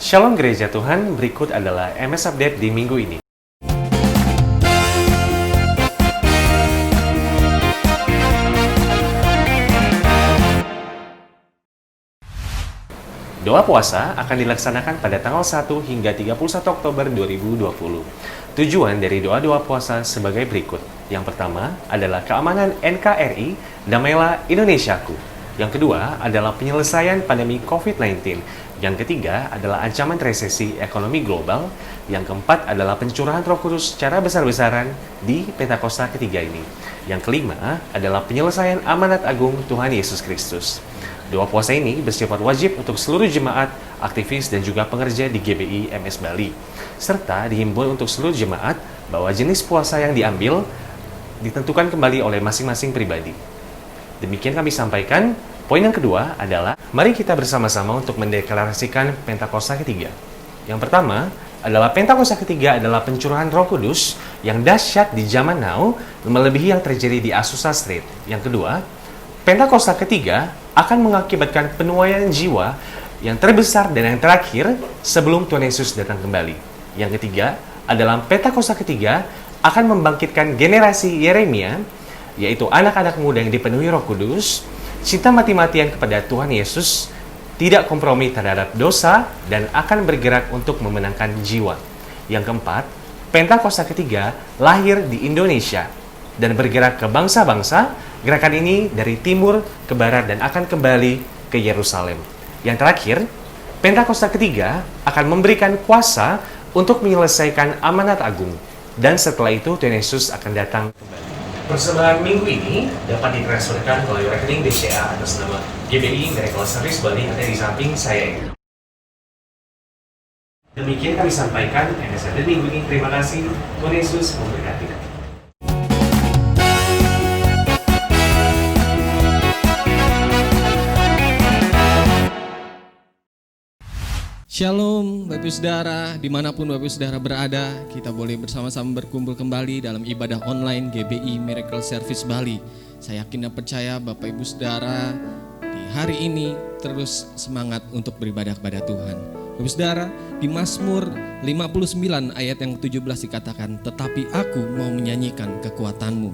Shalom Gereja Tuhan, berikut adalah MS Update di minggu ini. Doa puasa akan dilaksanakan pada tanggal 1 hingga 31 Oktober 2020. Tujuan dari doa-doa puasa sebagai berikut. Yang pertama adalah keamanan NKRI, damailah Indonesiaku. Yang kedua adalah penyelesaian pandemi COVID-19. Yang ketiga adalah ancaman resesi ekonomi global. Yang keempat adalah pencurahan Roh Kudus secara besar-besaran di Pentakosta ketiga ini. Yang kelima adalah penyelesaian amanat agung Tuhan Yesus Kristus. Doa puasa ini bersifat wajib untuk seluruh jemaat, aktivis, dan juga pengerja di GBI MS Bali. Serta dihimbau untuk seluruh jemaat bahwa jenis puasa yang diambil ditentukan kembali oleh masing-masing pribadi. Demikian kami sampaikan. Poin yang kedua adalah, mari kita bersama-sama untuk mendeklarasikan Pentakosta ketiga. Yang pertama adalah Pentakosta ketiga adalah pencurahan Roh Kudus yang dahsyat di zaman now, melebihi yang terjadi di Azusa Street. Yang kedua, Pentakosta ketiga akan mengakibatkan penuaian jiwa yang terbesar dan yang terakhir sebelum Tuhan Yesus datang kembali. Yang ketiga adalah Pentakosta ketiga akan membangkitkan generasi Yeremia, yaitu anak-anak muda yang dipenuhi Roh Kudus, cinta mati-matian kepada Tuhan Yesus, tidak kompromi terhadap dosa, dan akan bergerak untuk memenangkan jiwa. Yang keempat, Pentakosta ketiga lahir di Indonesia dan bergerak ke bangsa-bangsa. Gerakan ini dari timur ke barat dan akan kembali ke Yerusalem. Yang terakhir, Pentakosta ketiga akan memberikan kuasa untuk menyelesaikan amanat agung. Dan setelah itu Tuhan Yesus akan datang kembali. Persembahan minggu ini dapat ditransferkan melalui rekening BCA atas nama GBI Miracle Service Bali, ada di samping saya ini. Demikian kami sampaikan MS Update minggu ini. Terima kasih. Tuhan Yesus memberkati. Shalom Bapak Ibu Saudara, dimanapun Bapak Ibu Saudara berada, kita boleh bersama-sama berkumpul kembali dalam ibadah online GBI Miracle Service Bali. Saya yakin dan percaya Bapak Ibu Saudara di hari ini terus semangat untuk beribadah kepada Tuhan. Bapak Ibu Saudara, di Mazmur 59 ayat yang 17 dikatakan, tetapi aku mau menyanyikan kekuatanmu.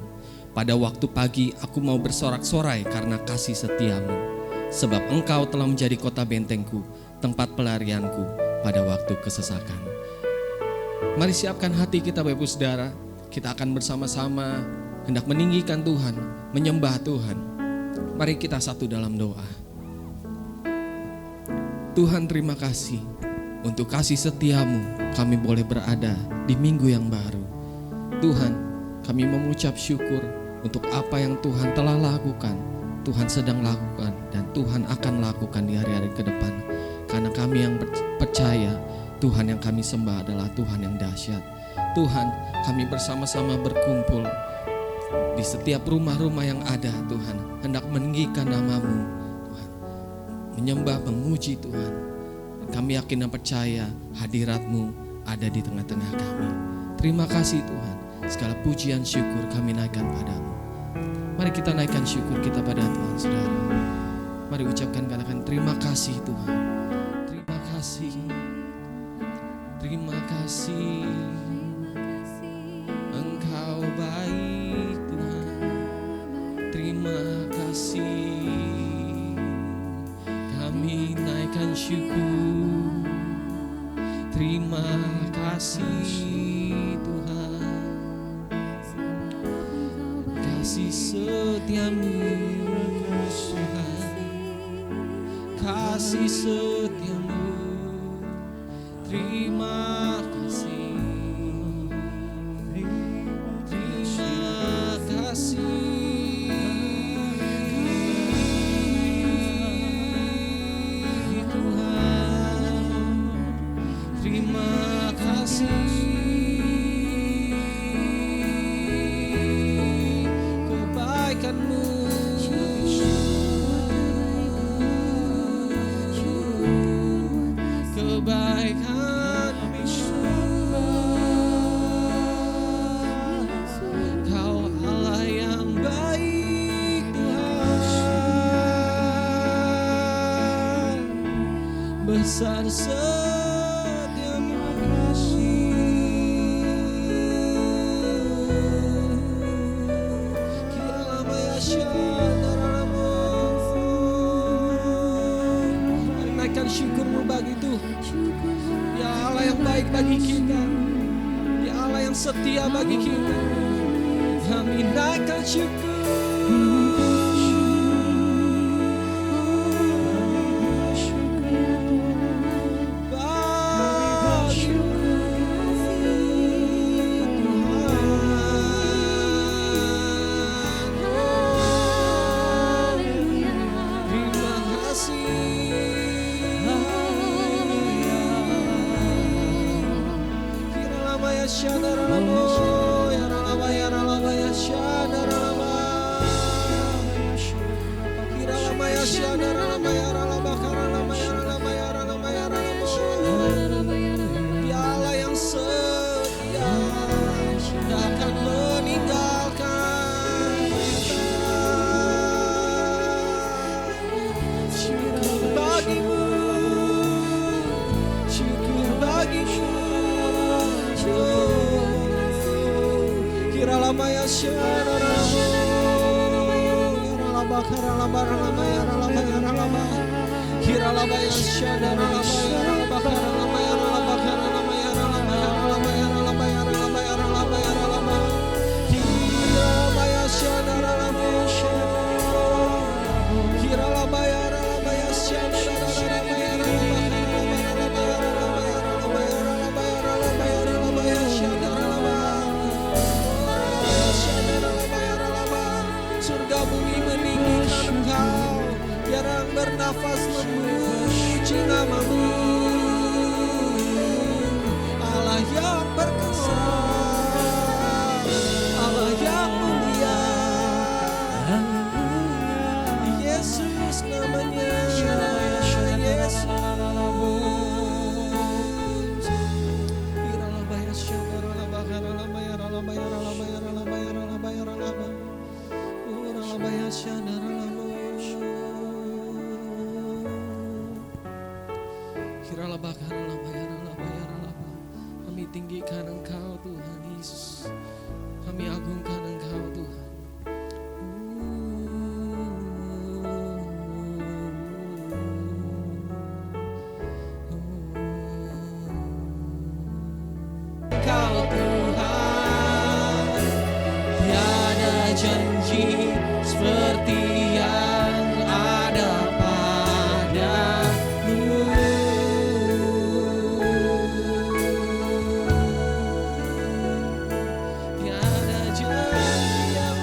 Pada waktu pagi aku mau bersorak-sorai karena kasih setiamu. Sebab engkau telah menjadi kota bentengku, tempat pelarianku pada waktu kesesakan. Mari siapkan hati kita Bapak Ibu Saudara. Kita akan bersama-sama hendak meninggikan Tuhan, menyembah Tuhan. Mari kita satu dalam doa. Tuhan, terima kasih untuk kasih setiamu kami boleh berada di minggu yang baru. Tuhan, kami mengucap syukur untuk apa yang Tuhan telah lakukan, Tuhan sedang lakukan, dan Tuhan akan lakukan di hari-hari ke depan. Karena kami yang percaya Tuhan yang kami sembah adalah Tuhan yang dahsyat. Tuhan, kami bersama-sama berkumpul di setiap rumah-rumah yang ada, Tuhan, hendak meninggikan nama-Mu, Tuhan, menyembah, memuji Tuhan. Dan kami yakin dan percaya hadirat-Mu ada di tengah-tengah kami. Terima kasih Tuhan, segala pujian syukur kami naikkan padamu. Mari kita naikkan syukur kita pada Tuhan, saudara. Mari ucapkan, katakan terima kasih Tuhan. Terima kasih. Terima kasih. Engkau baik Tuhan. Terima kasih. Kami naikkan syukur. Terima kasih Tuhan. Kasih setiamu Tuhan, kasih setiamu, terima kasih, terima kasih Tuhan, terima kasih. Besar kita, Dia Allah yang setia bagi kita. Kami naikkan syukur. Surga bumi meninggikan Engkau, jarang bernafas memuji nama-Mu. Allah yang perkasa, Allah yang mulia, Yesus namanya, Yesus. Kami tinggikan Engkau Tuhan Yesus, kami agungkan Engkau Tuhan. Engkau Tuhan, tiada janji seperti yang ada padamu. Tiada janji yang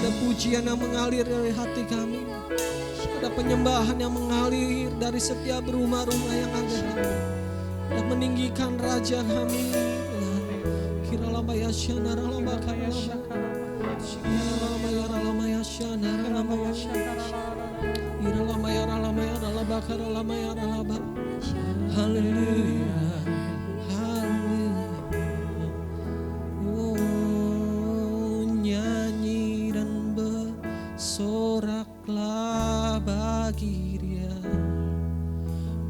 Ada pujian yang mengalir dari hati kami. Ada penyembahan yang mengalir dari setiap rumah-rumah yang ada. Dan meninggikan Raja kami. Kiralamaya syana ralamba kaya. Kiralamaya ralamaya syana ralamaya syana. Kiralamaya ralamaya ralaba karalamaya ralaba. Haleluya. Haleluya. Oh, nyanyi dan bersoraklah bagi Dia.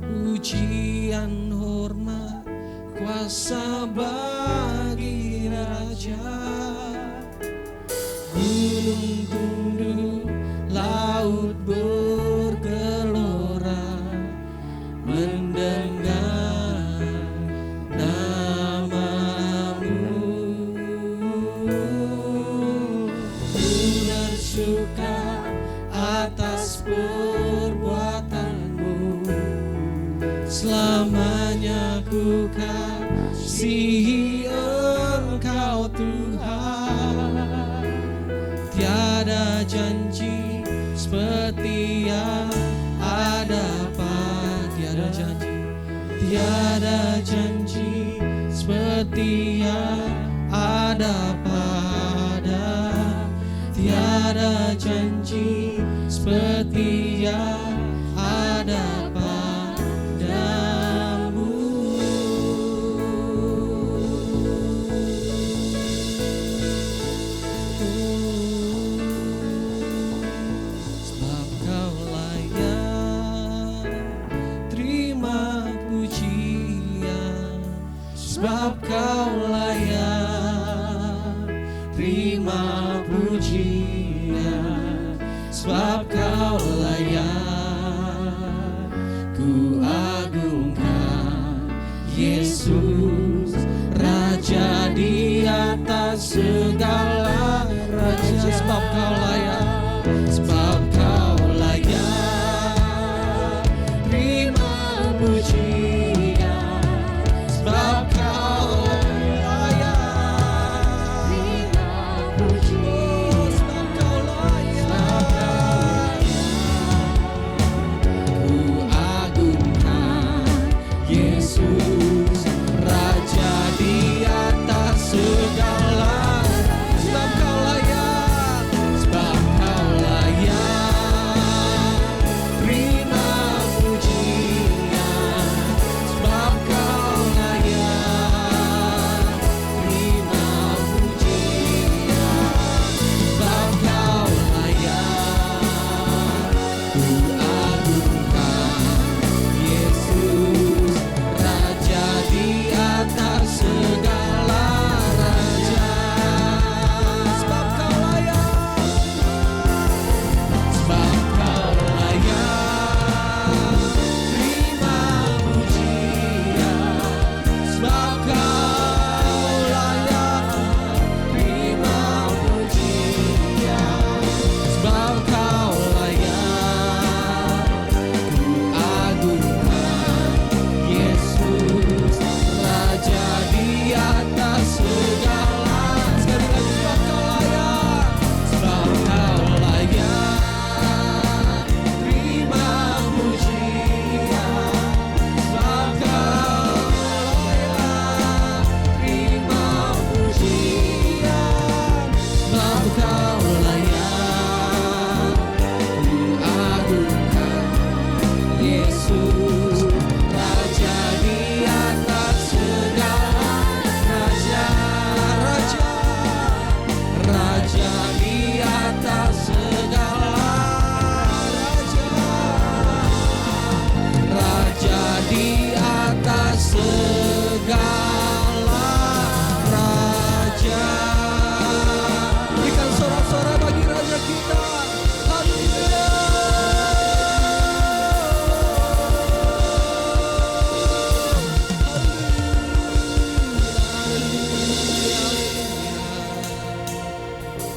Pujian, hormat, kuasa bagi Raja. Gunung tunduk, laut bergelora, mendengar namamu. Ku bersuka atas perbuatanmu, selamanya ku kasihi Engkau Tuhan. Tiada janji seperti yang ada pada, tiada janji seperti yang ada pada, tiada janji seperti yang ada padamu. Sebab Kau layak terima pujian, sebab Kau layak terima pujian, sebab Kau layak ku agungkan Yesus, Raja di atas segala raja. Sebab Kau layak, sebab Kau layak terima pujian, sebab Kau layak terima pujian, sebab Kau layak ku agungkan Yesus, Raja di atas segala. Sebab Kau layak, sebab Kau layak terima pujian, sebab Kau layak terima pujian, sebab Kau layak ku agungkan Yesus, Raja di atas segala raja. Sebab Kau layak, sebab Kau layak terima pujian, sebab Kau layak terima pujian, sebab Kau layak ku agungkan Yesus, Raja di atas segala. Sekali lagi, sebab Kau layak, sebab Kau layak terima pujian, sebab Kau layak terima pujian, sebab Kau layak ku agungkan Yesus, Raja di atas segala raja. Raja, Raja di atas segala raja, Raja di atas segala raja. Berikan sorak-sorai bagi Raja kita. Haleluya.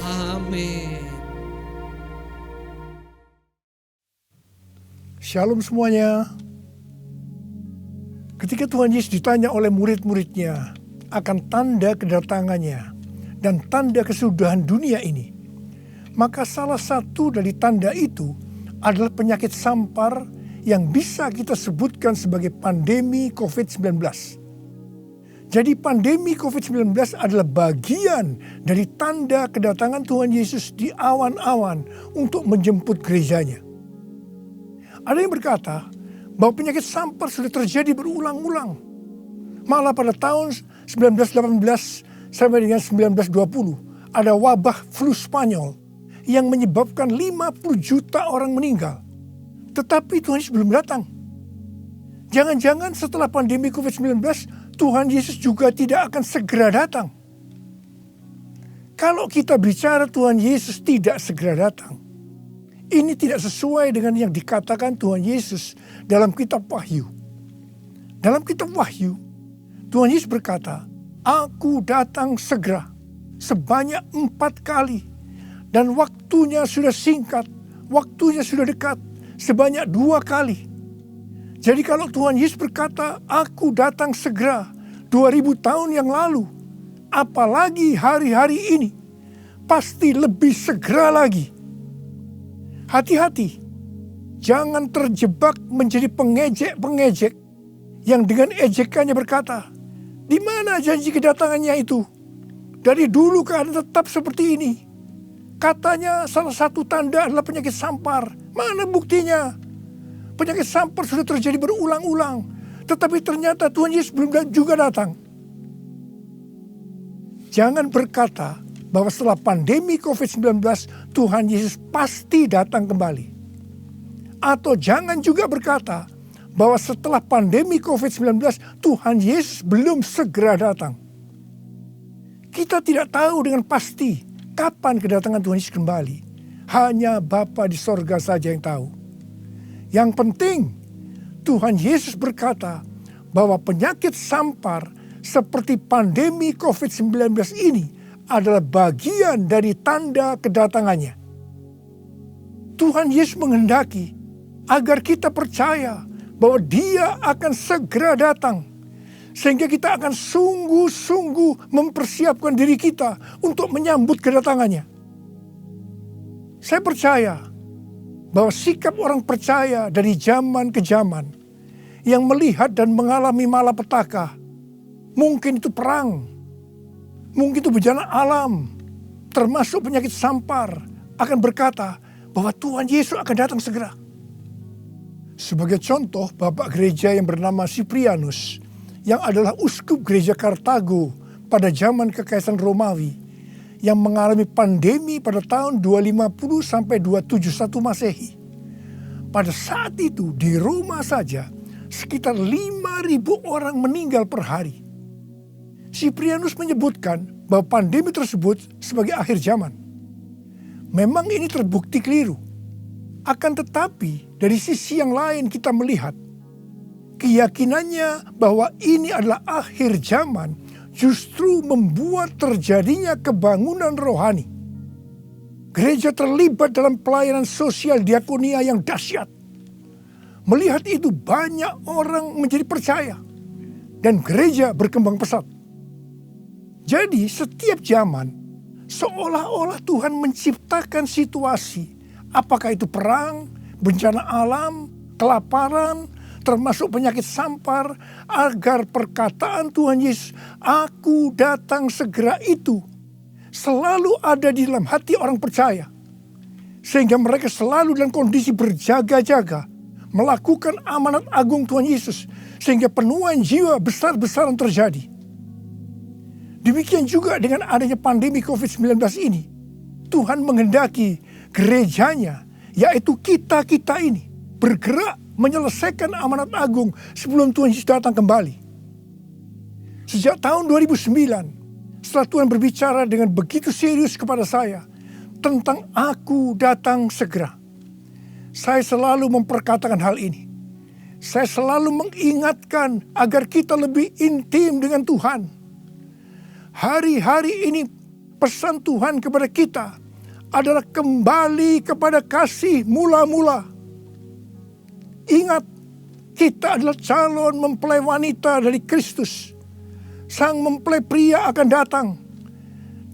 Amin. Shalom semuanya. Ketika Tuhan Yesus ditanya oleh murid-muridnya akan tanda kedatangannya dan tanda kesudahan dunia ini, Maka salah satu dari tanda itu adalah penyakit sampar yang bisa kita sebutkan sebagai pandemi COVID-19. Jadi pandemi COVID-19 adalah bagian dari tanda kedatangan Tuhan Yesus di awan-awan untuk menjemput gerejanya. Ada yang berkata bahwa penyakit sampar sudah terjadi berulang-ulang. Malah pada tahun 1918 sampai dengan 1920 ada wabah flu Spanyol yang menyebabkan 50 juta orang meninggal. Tetapi Tuhan Yesus belum datang. Jangan-jangan setelah pandemi COVID-19 Tuhan Yesus juga tidak akan segera datang. Kalau kita bicara Tuhan Yesus tidak segera datang, ini tidak sesuai dengan yang dikatakan Tuhan Yesus dalam kitab Wahyu. Dalam kitab Wahyu, Tuhan Yesus berkata, "Aku datang segera," sebanyak 4 kali. Dan waktunya sudah singkat, waktunya sudah dekat, sebanyak 2 kali. Jadi kalau Tuhan Yesus berkata, "Aku datang segera," 2000 tahun yang lalu, apalagi hari-hari ini, pasti lebih segera lagi. Hati-hati, jangan terjebak menjadi pengejek-pengejek yang dengan ejekannya berkata, "Di mana janji kedatangannya itu? Dari dulu keadaan tetap seperti ini. Katanya salah satu tanda adalah penyakit sampar. Mana buktinya? Penyakit sampar sudah terjadi berulang-ulang. Tetapi ternyata Tuhan Yesus belum juga datang." Jangan berkata bahwa setelah pandemi COVID-19 Tuhan Yesus pasti datang kembali. Atau jangan juga berkata bahwa setelah pandemi COVID-19 Tuhan Yesus belum segera datang. Kita tidak tahu dengan pasti kapan kedatangan Tuhan Yesus kembali. Hanya Bapa di sorga saja yang tahu. Yang penting Tuhan Yesus berkata bahwa penyakit sampar seperti pandemi COVID-19 ini adalah bagian dari tanda kedatangannya. Tuhan Yesus menghendaki agar kita percaya bahwa Dia akan segera datang. Sehingga kita akan sungguh-sungguh mempersiapkan diri kita untuk menyambut kedatangannya. Saya percaya bahwa sikap orang percaya dari zaman ke zaman yang melihat dan mengalami malapetaka, mungkin itu perang, mungkin itu bencana alam, termasuk penyakit sampar, akan berkata bahwa Tuhan Yesus akan datang segera. Sebagai contoh, Bapak Gereja yang bernama Cyprianus, yang adalah uskup gereja Kartago pada zaman Kekaisaran Romawi, yang mengalami pandemi pada tahun 250 sampai 271 Masehi. Pada saat itu di Roma saja sekitar 5.000 orang meninggal per hari. Cyprianus menyebutkan bahwa pandemi tersebut sebagai akhir zaman. Memang ini terbukti keliru. Akan tetapi dari sisi yang lain kita melihat keyakinannya bahwa ini adalah akhir zaman justru membuat terjadinya kebangunan rohani. Gereja terlibat dalam pelayanan sosial diakonia yang dahsyat. Melihat itu banyak orang menjadi percaya dan gereja berkembang pesat. Jadi setiap zaman seolah-olah Tuhan menciptakan situasi, apakah itu perang, bencana alam, kelaparan, termasuk penyakit sampar, agar perkataan Tuhan Yesus, "Aku datang segera" itu selalu ada di dalam hati orang percaya. Sehingga mereka selalu dalam kondisi berjaga-jaga, melakukan amanat agung Tuhan Yesus, sehingga penuaian jiwa besar-besaran terjadi. Demikian juga dengan adanya pandemi COVID-19 ini, Tuhan menghendaki gerejanya, yaitu kita-kita ini, bergerak menyelesaikan amanat agung sebelum Tuhan Yesus datang kembali. Sejak tahun 2009, setelah Tuhan berbicara dengan begitu serius kepada saya tentang "Aku datang segera", saya selalu memperkatakan hal ini. Saya selalu mengingatkan agar kita lebih intim dengan Tuhan. Hari-hari ini pesan Tuhan kepada kita adalah kembali kepada kasih mula-mula. Ingat, kita adalah calon mempelai wanita dari Kristus. Sang mempelai pria akan datang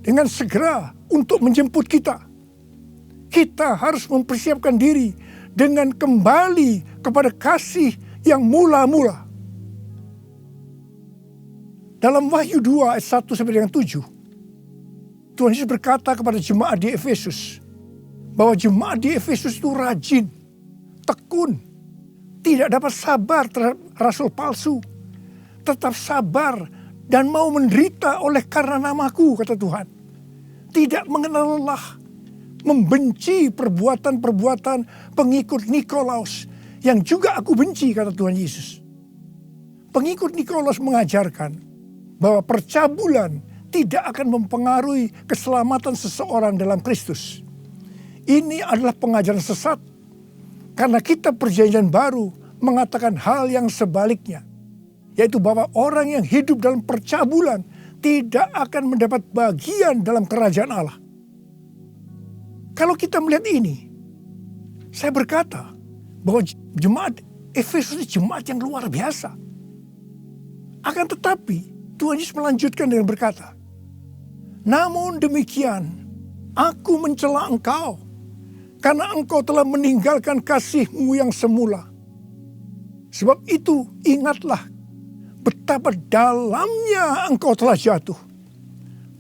dengan segera untuk menjemput kita. kita harus mempersiapkan diri dengan kembali kepada kasih yang mula-mula. Dalam Wahyu 2 ayat 1 sampai dengan 7, Tuhan Yesus berkata kepada jemaat di Efesus, bahwa jemaat di Efesus itu rajin, tekun, tidak dapat sabar terhadap rasul palsu, tetap sabar dan mau menderita oleh karena namaku, kata Tuhan. Tidak mengenal lelah, membenci perbuatan-perbuatan pengikut Nikolaus yang juga aku benci, kata Tuhan Yesus. Pengikut Nikolaus mengajarkan bahwa percabulan tidak akan mempengaruhi keselamatan seseorang dalam Kristus. Ini adalah pengajaran sesat, karena kitab Perjanjian Baru mengatakan hal yang sebaliknya, yaitu bahwa orang yang hidup dalam percabulan tidak akan mendapat bagian dalam kerajaan Allah. Kalau kita melihat ini, saya berkata bahwa jemaat Efesus ini jemaat yang luar biasa. Akan tetapi Tuhan Yesus melanjutkan dengan berkata, namun demikian aku mencela engkau, karena engkau telah meninggalkan kasih-Mu yang semula. Sebab itu ingatlah betapa dalamnya engkau telah jatuh.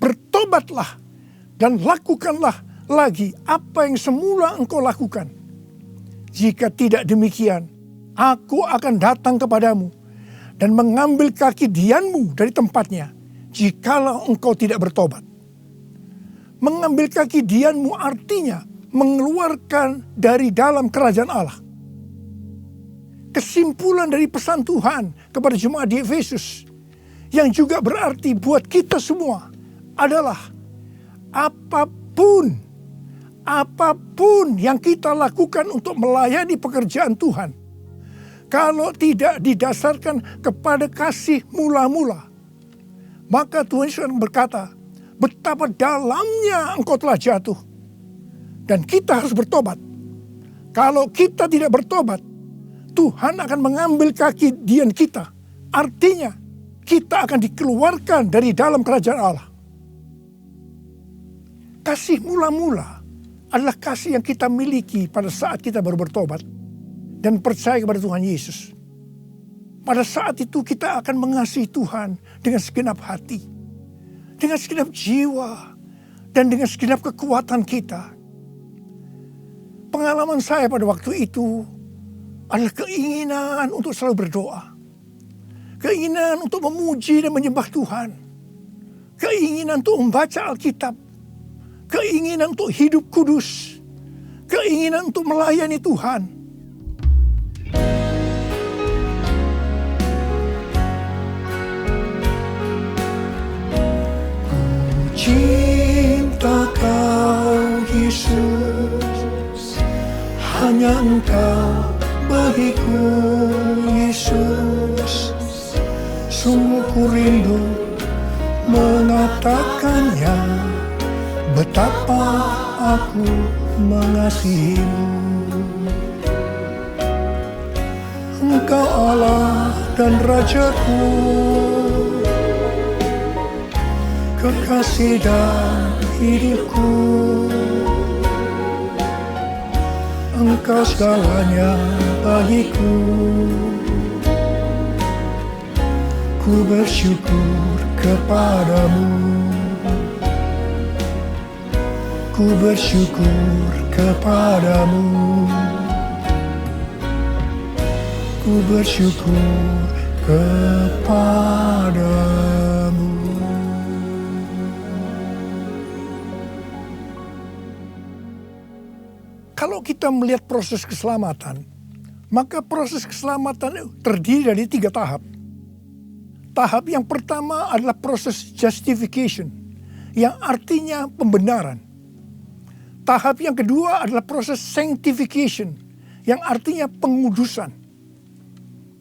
Bertobatlah dan lakukanlah lagi apa yang semula engkau lakukan. Jika tidak demikian, aku akan datang kepadamu dan mengambil kaki dianmu dari tempatnya, jikalau engkau tidak bertobat. Mengambil kaki dianmu artinya mengeluarkan dari dalam kerajaan Allah. Kesimpulan dari pesan Tuhan kepada jemaat di Efesus, yang juga berarti buat kita semua, adalah apapun yang kita lakukan untuk melayani pekerjaan Tuhan, kalau tidak didasarkan kepada kasih mula-mula, maka Tuhan Yesus berkata, betapa dalamnya engkau telah jatuh. Dan kita harus bertobat. Kalau kita tidak bertobat, Tuhan akan mengambil kaki dian kita. Artinya, kita akan dikeluarkan dari dalam kerajaan Allah. Kasih mula-mula adalah kasih yang kita miliki pada saat kita baru bertobat dan percaya kepada Tuhan Yesus. Pada saat itu kita akan mengasihi Tuhan dengan segenap hati, dengan segenap jiwa, dan dengan segenap kekuatan kita. Pengalaman saya pada waktu itu adalah keinginan untuk selalu berdoa. Keinginan untuk memuji dan menyembah Tuhan. Keinginan untuk membaca Alkitab. Keinginan untuk hidup kudus. Keinginan untuk melayani Tuhan. Ku cinta Kau Yesus, hanya Engkau bagiku Yesus. Sungguh ku rindu mengatakannya, betapa aku mengasihimu. Engkau Allah dan Rajaku, kekasih dan hidupku. Engkau segalanya bagiku. Ku bersyukur kepadamu. Ku bersyukur kepadamu. Ku bersyukur kepadamu. Kalau kita melihat proses keselamatan, maka proses keselamatan terdiri dari 3 tahap. Tahap yang pertama adalah proses justification, yang artinya pembenaran. Tahap yang kedua adalah proses sanctification, yang artinya pengudusan.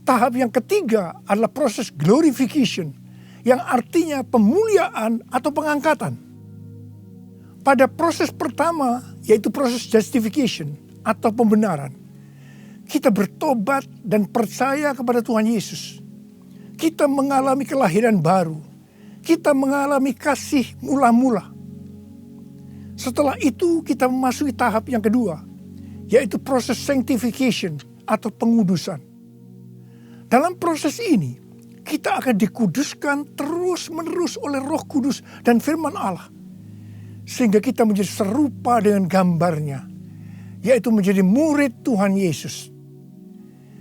Tahap yang ketiga adalah proses glorification, yang artinya pemuliaan atau pengangkatan. Pada proses pertama, yaitu proses justification atau pembenaran, kita bertobat dan percaya kepada Tuhan Yesus. Kita mengalami kelahiran baru. Kita mengalami kasih mula-mula. Setelah itu kita memasuki tahap yang kedua, yaitu proses sanctification atau pengudusan. Dalam proses ini, kita akan dikuduskan terus-menerus oleh Roh Kudus dan firman Allah. Sehingga kita menjadi serupa dengan gambarnya, yaitu menjadi murid Tuhan Yesus.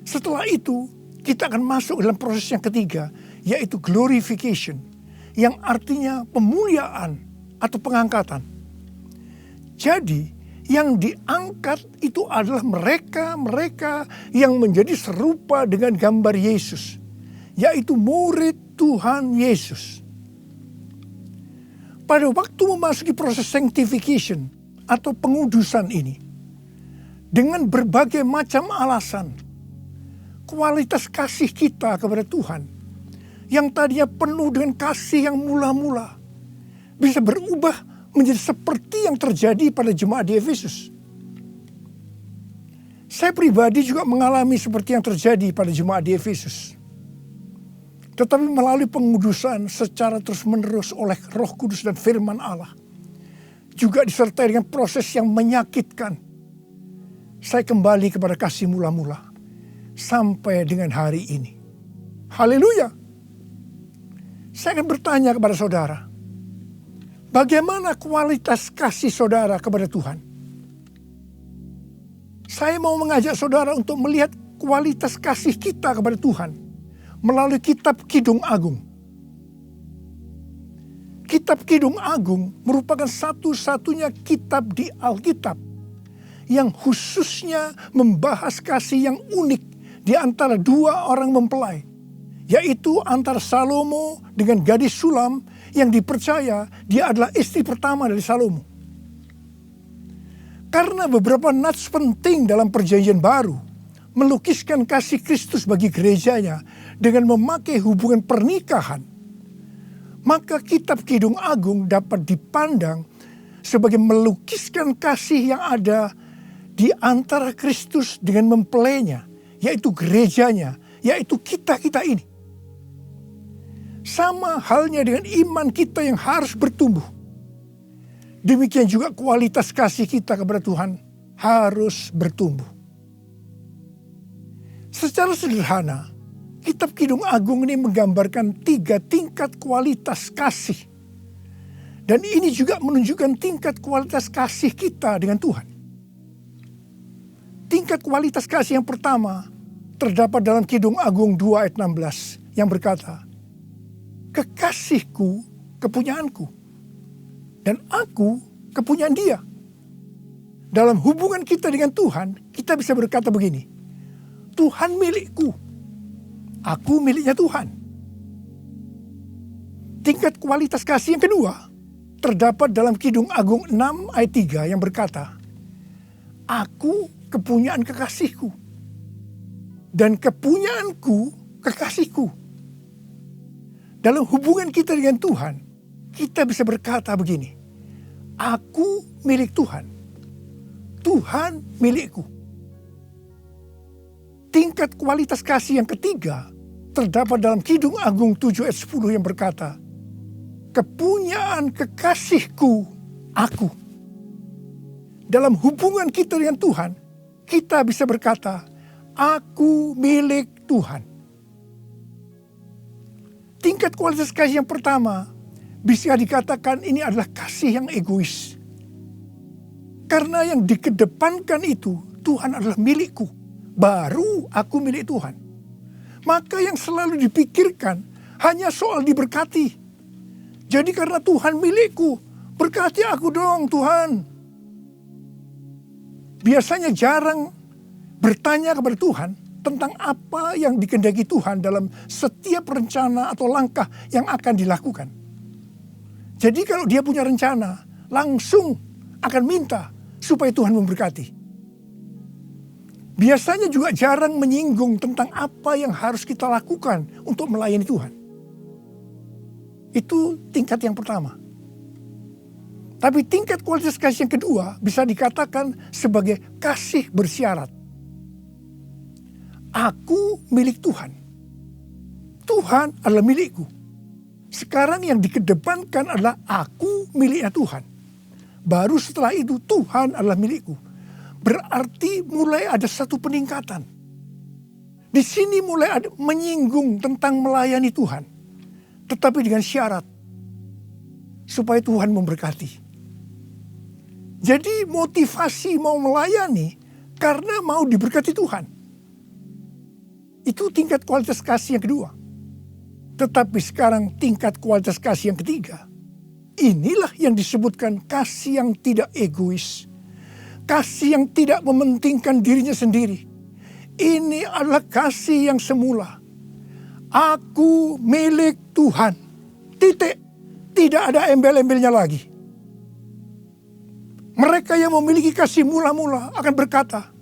Setelah itu, kita akan masuk dalam proses yang ketiga, yaitu glorification, yang artinya pemuliaan atau pengangkatan. Jadi, yang diangkat itu adalah mereka yang menjadi serupa dengan gambar Yesus, yaitu murid Tuhan Yesus. Pada waktu memasuki proses sanctification atau pengudusan ini, dengan berbagai macam alasan, kualitas kasih kita kepada Tuhan yang tadinya penuh dengan kasih yang mula-mula bisa berubah menjadi seperti yang terjadi pada jemaat di Efesus. Saya pribadi juga mengalami seperti yang terjadi pada jemaat di Efesus. Tetapi melalui pengudusan secara terus-menerus oleh Roh Kudus dan firman Allah, juga disertai dengan proses yang menyakitkan, saya kembali kepada kasih mula-mula sampai dengan hari ini. Haleluya. Saya akan bertanya kepada saudara, bagaimana kualitas kasih saudara kepada Tuhan? Saya mau mengajak saudara untuk melihat kualitas kasih kita kepada Tuhan melalui kitab Kidung Agung. Kitab Kidung Agung merupakan satu-satunya kitab di Alkitab yang khususnya membahas kasih yang unik di antara dua orang mempelai, yaitu antara Salomo dengan gadis Sulam yang dipercaya dia adalah istri pertama dari Salomo. Karena beberapa nats penting dalam perjanjian baru melukiskan kasih Kristus bagi gerejanya dengan memakai hubungan pernikahan, maka kitab Kidung Agung dapat dipandang sebagai melukiskan kasih yang ada di antara Kristus dengan mempelainya, yaitu gerejanya, yaitu kita-kita ini. Sama halnya dengan iman kita yang harus bertumbuh. Demikian juga kualitas kasih kita kepada Tuhan harus bertumbuh. Secara sederhana, kitab Kidung Agung ini menggambarkan 3 tingkat kualitas kasih. Dan ini juga menunjukkan tingkat kualitas kasih kita dengan Tuhan. Tingkat kualitas kasih yang pertama terdapat dalam Kidung Agung 2 ayat 16 yang berkata, kekasihku kepunyaanku, dan aku kepunyaan dia. Dalam hubungan kita dengan Tuhan, kita bisa berkata begini, Tuhan milikku, aku miliknya Tuhan. Tingkat kualitas kasih yang kedua terdapat dalam Kidung Agung 6 ayat 3 yang berkata, aku kepunyaan kekasihku, dan kepunyaanku kekasihku. Dalam hubungan kita dengan Tuhan, kita bisa berkata begini, aku milik Tuhan, Tuhan milikku. Tingkat kualitas kasih yang ketiga terdapat dalam Kidung Agung 7 ayat 10 yang berkata, kepunyaan kekasihku aku. Dalam hubungan kita dengan Tuhan, kita bisa berkata, aku milik Tuhan. Tingkat kualitas kasih yang pertama bisa dikatakan ini adalah kasih yang egois. Karena yang dikedepankan itu, Tuhan adalah milikku, baru aku milik Tuhan. Maka yang selalu dipikirkan hanya soal diberkati. Jadi karena Tuhan milikku, berkati aku dong Tuhan. Biasanya jarang bertanya kepada Tuhan tentang apa yang dikehendaki Tuhan dalam setiap rencana atau langkah yang akan dilakukan. Jadi kalau dia punya rencana, langsung akan minta supaya Tuhan memberkati. Biasanya juga jarang menyinggung tentang apa yang harus kita lakukan untuk melayani Tuhan. Itu tingkat yang pertama. Tapi tingkat kualitas kasih yang kedua bisa dikatakan sebagai kasih bersyarat. Aku milik Tuhan. Tuhan adalah milikku. Sekarang yang dikedepankan adalah aku miliknya Tuhan. baru setelah itu Tuhan adalah milikku. Berarti mulai ada satu peningkatan. Di sini mulai ada menyinggung tentang melayani Tuhan. Tetapi dengan syarat supaya Tuhan memberkati. Jadi motivasi mau melayani karena mau diberkati Tuhan. Itu tingkat kualitas kasih yang kedua. Tetapi sekarang tingkat kualitas kasih yang ketiga. Inilah yang disebutkan kasih yang tidak egois. Kasih yang tidak mementingkan dirinya sendiri. Ini adalah kasih yang semula. Aku milik Tuhan. Titik. Tidak ada embel-embelnya lagi. Mereka yang memiliki kasih mula-mula akan berkata,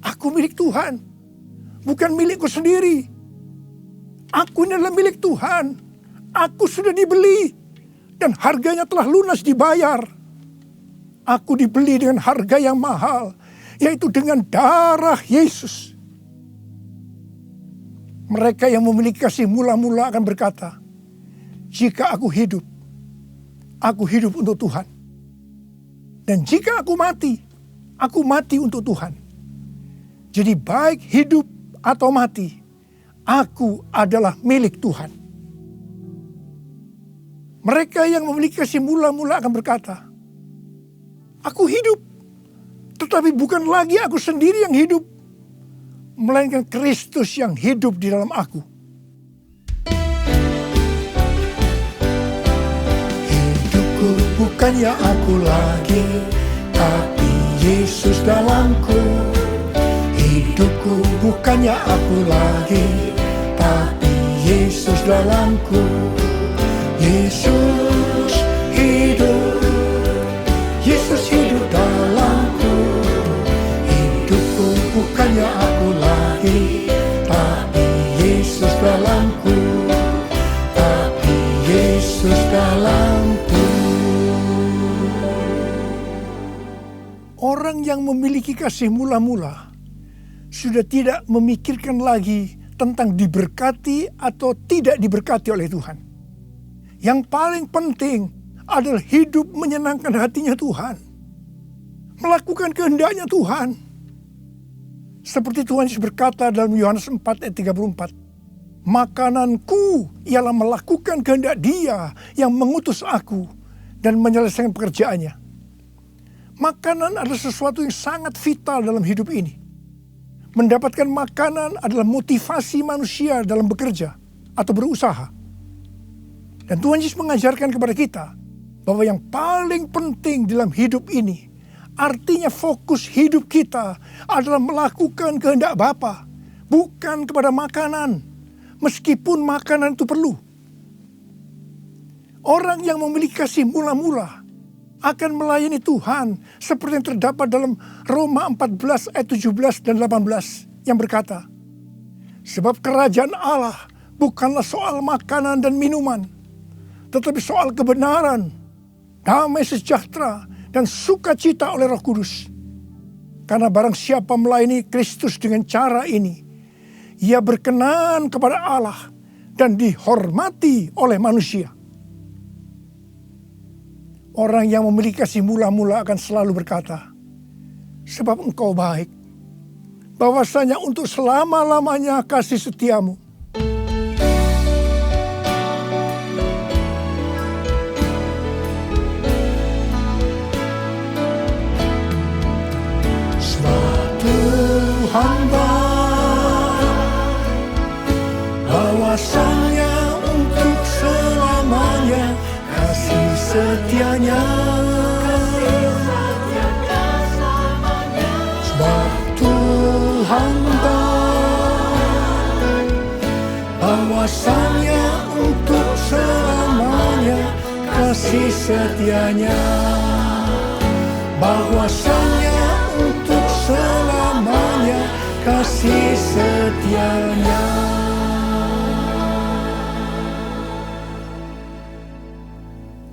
aku milik Tuhan. Bukan milikku sendiri. Aku ini adalah milik Tuhan. Aku sudah dibeli. Dan harganya telah lunas dibayar. Aku dibeli dengan harga yang mahal. Yaitu dengan darah Yesus. Mereka yang memiliki kasih mula-mula akan berkata, jika aku hidup untuk Tuhan. Dan jika aku mati untuk Tuhan. Jadi baik hidup atau mati, aku adalah milik Tuhan. Mereka yang memiliki kasih mula-mula akan berkata, aku hidup, tetapi bukan lagi aku sendiri yang hidup, melainkan Kristus yang hidup di dalam aku. Hidupku bukannya aku lagi, tapi Yesus dalamku. Hidupku bukannya aku lagi, tapi Yesus dalamku. Yesus hidup, Yesus hidup dalamku. Hidupku bukannya aku lagi, tapi Yesus dalamku. Tapi Yesus dalamku. Orang yang memiliki kasih mula-mula sudah tidak memikirkan lagi tentang diberkati atau tidak diberkati oleh Tuhan. Yang paling penting adalah hidup menyenangkan hatinya Tuhan. Melakukan kehendaknya Tuhan. Seperti Tuhan Yesus berkata dalam Yohanes 4 ayat 34. Makananku ialah melakukan kehendak Dia yang mengutus aku dan menyelesaikan pekerjaannya. Makanan adalah sesuatu yang sangat vital dalam hidup ini. Mendapatkan makanan adalah motivasi manusia dalam bekerja atau berusaha. Dan Tuhan Yesus mengajarkan kepada kita bahwa yang paling penting dalam hidup ini, artinya fokus hidup kita adalah melakukan kehendak Bapa, bukan kepada makanan, meskipun makanan itu perlu. Orang yang memiliki kasih mula-mula akan melayani Tuhan seperti yang terdapat dalam Roma 14 ayat 17 dan 18 yang berkata, sebab kerajaan Allah bukanlah soal makanan dan minuman, tetapi soal kebenaran, damai sejahtera, dan sukacita oleh Roh Kudus. Karena barang siapa melayani Kristus dengan cara ini, ia berkenan kepada Allah dan dihormati oleh manusia. Orang yang memiliki kasih mula-mula akan selalu berkata, sebab engkau baik, bahwasanya untuk selama-lamanya kasih setiamu. Hamba bahwasanya untuk selamanya kasih setianya. Sebab Tuhan bahwasanya untuk selamanya kasih setianya. Bahwasanya untuk selamanya kasih setianya.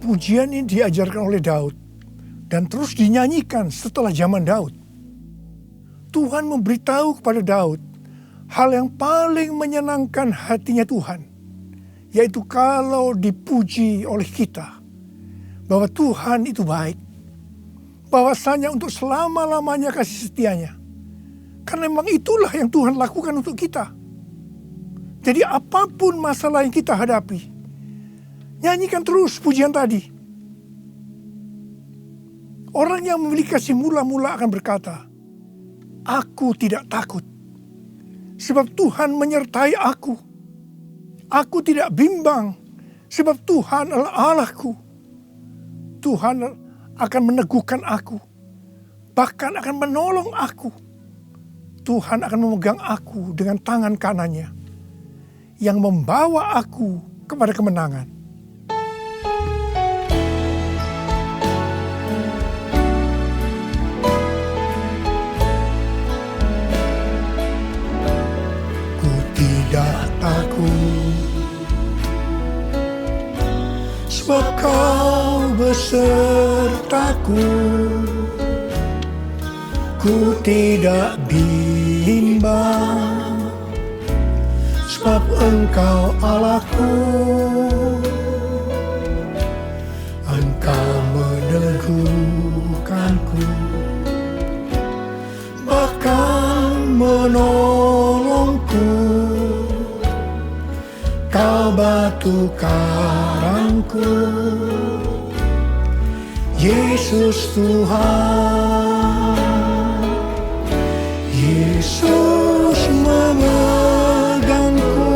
Pujian ini diajarkan oleh Daud dan terus dinyanyikan setelah zaman Daud. Tuhan memberitahu kepada Daud hal yang paling menyenangkan hatinya Tuhan, yaitu kalau dipuji oleh kita, bahwa Tuhan itu baik. bahwasanya untuk selama-lamanya kasih setianya. Karena memang itulah yang Tuhan lakukan untuk kita. Jadi apapun masalah yang kita hadapi, nyanyikan terus pujian tadi. Orang yang memiliki kasih mula-mula akan berkata, aku tidak takut, sebab Tuhan menyertai aku. Aku tidak bimbang, sebab Tuhan adalah Allahku. Tuhan akan meneguhkan aku, bahkan akan menolong aku. Tuhan akan memegang aku dengan tangan kanannya, yang membawa aku kepada kemenangan. Ku tidak takut, sebab Kau besertaku. Ku tidak bimbang, sebab Engkau Allahku. Engkau meneguhkanku, bahkan menolongku. Kau batu karangku, Yesus Tuhan. Yesus memegangku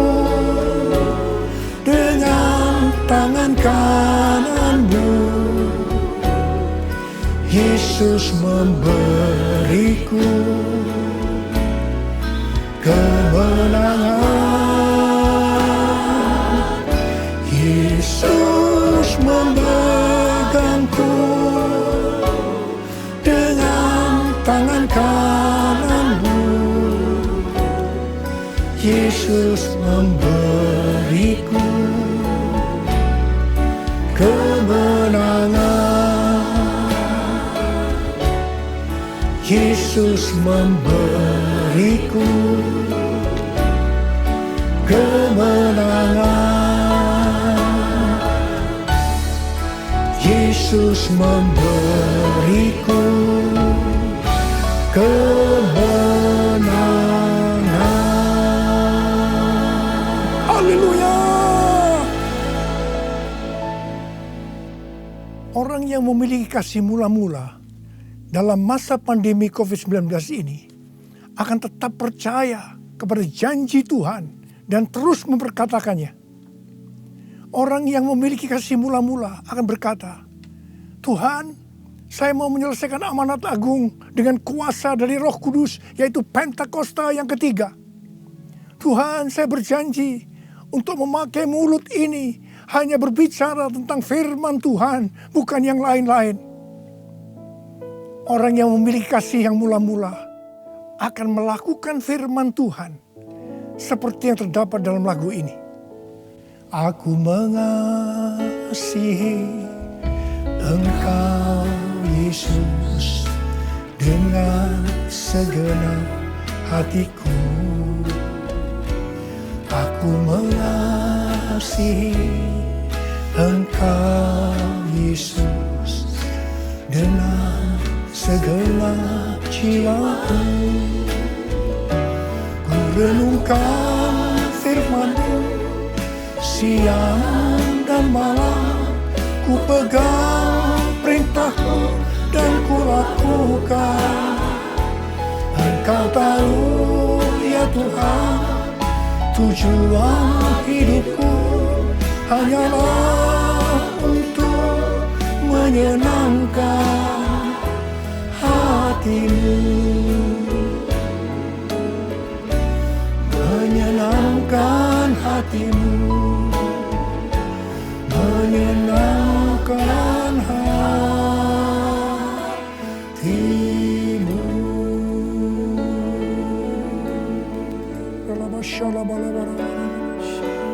dengan tangan kanan-Mu. Yesus memberiku kemenangan. Yesus memegangku dengan tangan kanan-Mu. Yesus memberiku kemenangan. Yesus memberiku kemenangan. Yesus memberiku kemenangan. Haleluya. Orang yang memiliki kasih mula-mula dalam masa pandemi COVID-19 ini akan tetap percaya kepada janji Tuhan dan terus memperkatakannya. Orang yang memiliki kasih mula-mula akan berkata, Tuhan, saya mau menyelesaikan amanat agung dengan kuasa dari Roh Kudus, yaitu Pentakosta yang ketiga. Tuhan, saya berjanji untuk memakai mulut ini hanya berbicara tentang firman Tuhan, bukan yang lain-lain. Orang yang memiliki kasih yang mula-mula akan melakukan firman Tuhan seperti yang terdapat dalam lagu ini. Aku mengasihi Engkau Yesus dengan segenap hatiku. Aku mengasihi Engkau Yesus dengan segenap jiwaku. Ku renungkan firman-Mu siang dan malam, ku pegang perintah-Mu dan ku lakukan. Engkau tahu ya Tuhan, tujuan hidupku hanyalah untuk menyenangkan hati-Mu. Menyenangkan hati-Mu, menyenangkan hati-Mu.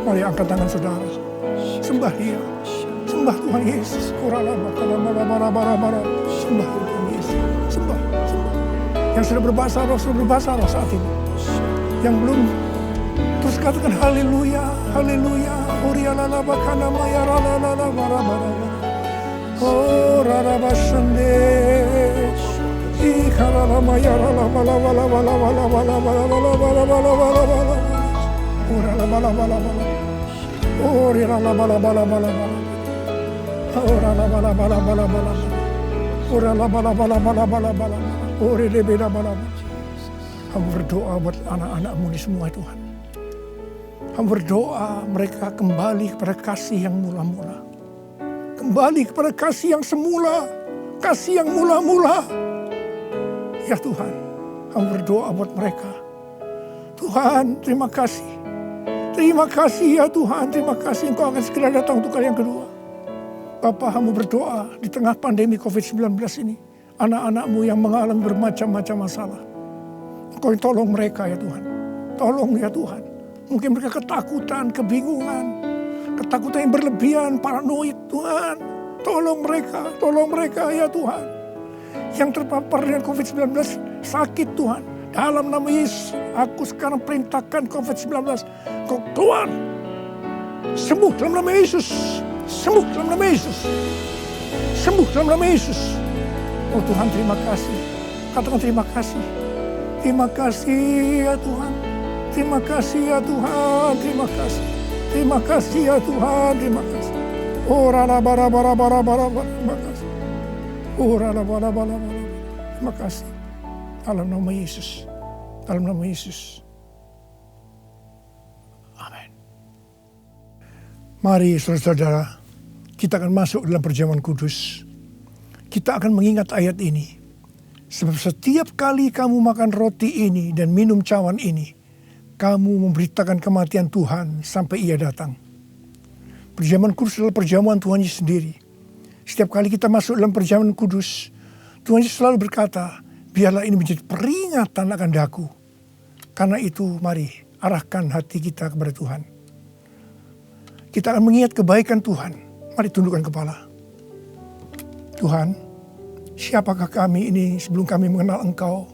Mari angkat tangan saudara, sembah Dia, sembah Tuhan Yesus. Sembah Tuhan Yesus, sembah. Yang sudah berbahasa roh saat ini. Yang belum, terus katakan haleluya, haleluya. Oh rarabashande. Ikaralama yaralama lama lama lama lama lama lama lama lama lama lama. Oh ralama lama lama lama. Oh ralama lama lama lama. Oh ralama lama lama lama lama. Oh ralama lama lama lama lama lama. Oh rebe lama lama. Hamba berdoa buat anak-anak-Mu ini semua Tuhan. Hamba berdoa mereka kembali kepada kasih yang mula-mula. Kembali kepada kasih yang semula. Kasih yang mula-mula. Ya Tuhan, hamba berdoa buat mereka. Tuhan, terima kasih. Terima kasih ya Tuhan, terima kasih Engkau akan segera datang untuk kali yang kedua. Bapa, hamba berdoa di tengah pandemi COVID-19 ini. Anak-anak-Mu yang mengalami bermacam-macam masalah. Engkau yang tolong mereka ya Tuhan. Tolong ya Tuhan. Mungkin mereka ketakutan, kebingungan. Ketakutan yang berlebihan, paranoid Tuhan. Tolong mereka ya Tuhan. Yang terpapar dengan COVID-19 sakit Tuhan. Dalam nama Yesus, aku sekarang perintahkan COVID-19. Kau keluar. Sembuh dalam nama Yesus. Sembuh dalam nama Yesus. Sembuh dalam nama Yesus. Oh Tuhan, terima kasih. Katakan terima kasih. Terima kasih ya Tuhan. Terima kasih ya Tuhan. Terima kasih. Terima kasih ya Tuhan. Terima kasih. Oh rala bara bara bara bara. Terima kasih. Oh rala bara bara bara. Terima kasih. Dalam nama Yesus. Dalam nama Yesus. Amin. Mari saudara-saudara, kita akan masuk dalam perjamuan kudus. Kita akan mengingat ayat ini. Sebab setiap kali kamu makan roti ini dan minum cawan ini, kamu memberitakan kematian Tuhan sampai Ia datang. Perjamuan kudus adalah perjamuan Tuhan Yesus sendiri. Setiap kali kita masuk dalam perjamuan kudus, Tuhan Yesus selalu berkata, biarlah ini menjadi peringatan akan daku. Karena itu mari arahkan hati kita kepada Tuhan. Kita akan mengingat kebaikan Tuhan. Mari tundukkan kepala. Tuhan, siapakah kami ini sebelum kami mengenal Engkau?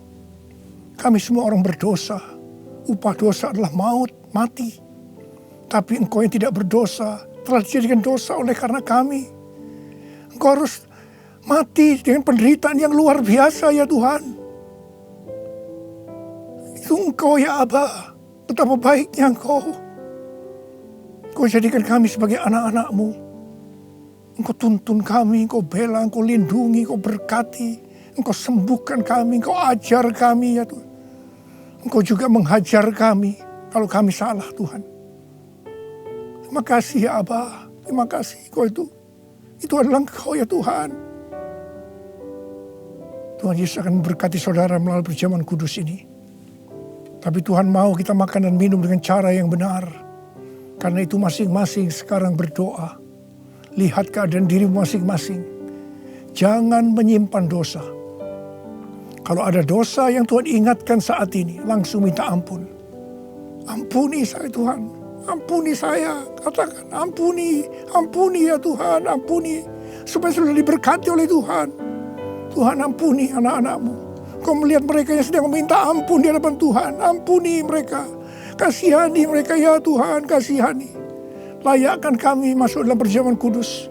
Kami semua orang berdosa. Upah dosa adalah maut, mati. Tapi Engkau yang tidak berdosa telah dijadikan dosa oleh karena kami. Engkau harus mati dengan penderitaan yang luar biasa ya Tuhan. Itu Engkau ya Aba. Betapa baiknya Engkau. Engkau jadikan kami sebagai anak-anak-Mu. Engkau tuntun kami, Engkau bela, Engkau lindungi, Engkau berkati. Engkau sembuhkan kami, Engkau ajar kami ya Tuhan. Engkau juga menghajar kami kalau kami salah Tuhan. Terima kasih ya Aba. Terima kasih Engkau itu adalah Engkau ya Tuhan. Tuhan Yesus akan memberkati saudara melalui perjamuan kudus ini. Tapi Tuhan mau kita makan dan minum dengan cara yang benar. Karena itu masing-masing sekarang berdoa. Lihat keadaan dirimu masing-masing. Jangan menyimpan dosa. Kalau ada dosa yang Tuhan ingatkan saat ini, langsung minta ampun. Ampuni saya Tuhan. Ampuni saya. Katakan ampuni. Ampuni ya Tuhan. Ampuni. Supaya sudah diberkati oleh Tuhan. Tuhan ampuni anak-anak-Mu. Kau melihat mereka yang sedang meminta ampun di hadapan Tuhan. Ampuni mereka. Kasihani mereka ya Tuhan. Kasihani. Layakkan kami masuk dalam perjamuan kudus.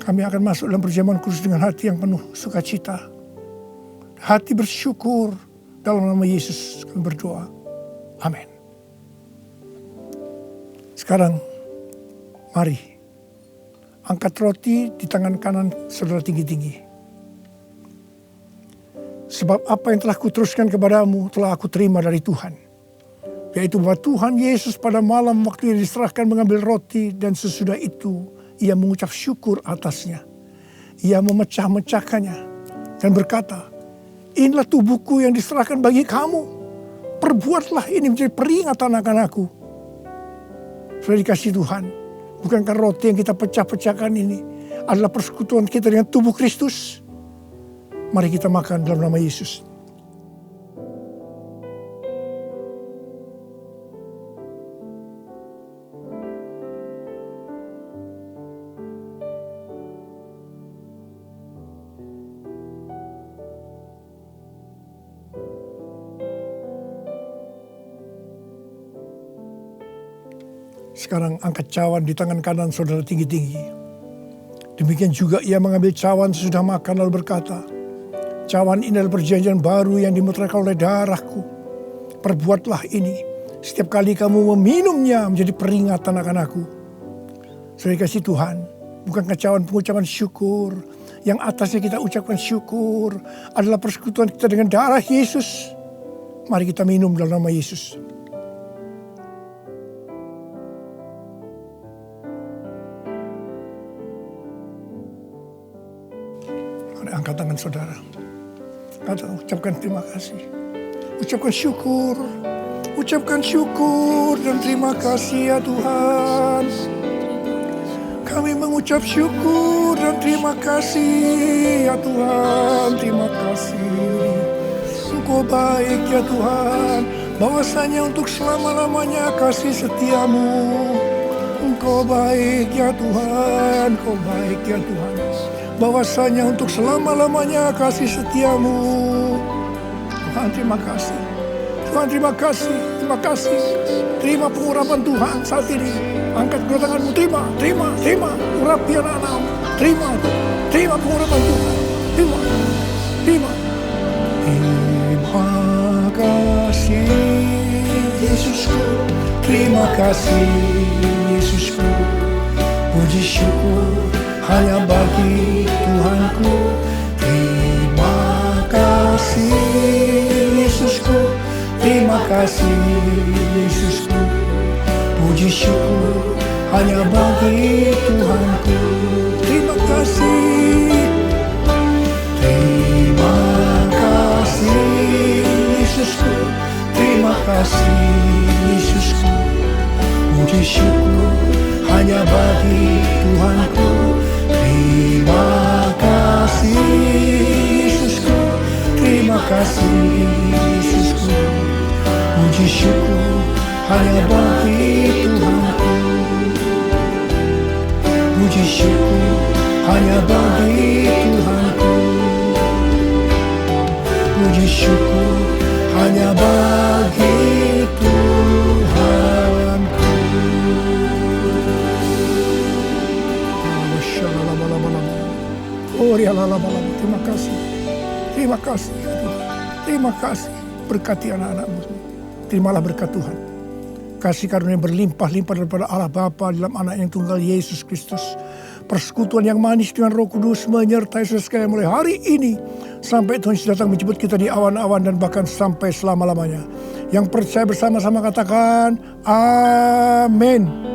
Kami akan masuk dalam perjamuan kudus dengan hati yang penuh sukacita. Hati bersyukur. Dalam nama Yesus kami berdoa. Amin. Sekarang mari angkat roti di tangan kanan saudara tinggi-tinggi. Sebab apa yang telah kuteruskan kepadamu telah aku terima dari Tuhan. Yaitu bahwa Tuhan Yesus pada malam waktu ia diserahkan mengambil roti dan sesudah itu ia mengucap syukur atasnya. Ia memecah-mecahkannya dan berkata, inilah tubuhku yang diserahkan bagi kamu. Perbuatlah ini menjadi peringatan akan aku. Sudah dikasih Tuhan. Bukankah roti yang kita pecah-pecahkan ini adalah persekutuan kita dengan tubuh Kristus? Mari kita makan dalam nama Yesus. Sekarang angkat cawan di tangan kanan saudara tinggi-tinggi. Demikian juga ia mengambil cawan sesudah makan lalu berkata, cawan ini adalah perjanjian baru yang dimeteraikan oleh darahku. Perbuatlah ini setiap kali kamu meminumnya menjadi peringatan akan aku. Saudara kasih Tuhan, bukankah cawan pengucapan syukur yang atasnya kita ucapkan syukur adalah persekutuan kita dengan darah Yesus? Mari kita minum dalam nama Yesus. Mari angkat tangan saudara. Ucapkan terima kasih. Ucapkan syukur. Ucapkan syukur dan terima kasih ya Tuhan. Kami mengucap syukur dan terima kasih ya Tuhan. Terima kasih. Engkau baik ya Tuhan, bahwasanya untuk selama-lamanya kasih setiamu. Engkau baik ya Tuhan, Engkau baik ya Tuhan, bahwasanya untuk selama-lamanya kasih setiamu. Tuhan terima kasih, Tuhan terima kasih, terima kasih. Terima pengurapan Tuhan saat ini. Angkat kedua tanganmu, terima urapi anak-anakmu. Terima pengurapan Tuhan, terima. Terima kasih Yesusku, terima kasih Yesusku. Puji syukur hanya bagi Tuhanku. Terima kasih Yesusku, terima kasih Yesusku. Puji syukur hanya bagi Tuhanku. Terima kasih. Terima kasih Yesusku, terima kasih Yesusku. Puji syukur hanya bagi Tuhanku. Terima kasih Yesusku, terima kasih Yesusku. Puji syukur hanya bagi Tuhanku. Puji syukur hanya bagi Tuhanku. Puji syukur hanya bagi Tuhanku. Terima kasih. Terima kasih ya Tuhan. Terima kasih. Berkati anak-anakmu. Terimalah berkat Tuhan. Kasih karunia berlimpah-limpah daripada Allah Bapa dalam anak yang tunggal Yesus Kristus. Persekutuan yang manis dengan Roh Kudus menyertai saudara sekalian mulai hari ini sampai Tuhan Yesus datang menjemput kita di awan-awan dan bahkan sampai selama-lamanya. Yang percaya bersama-sama katakan amin.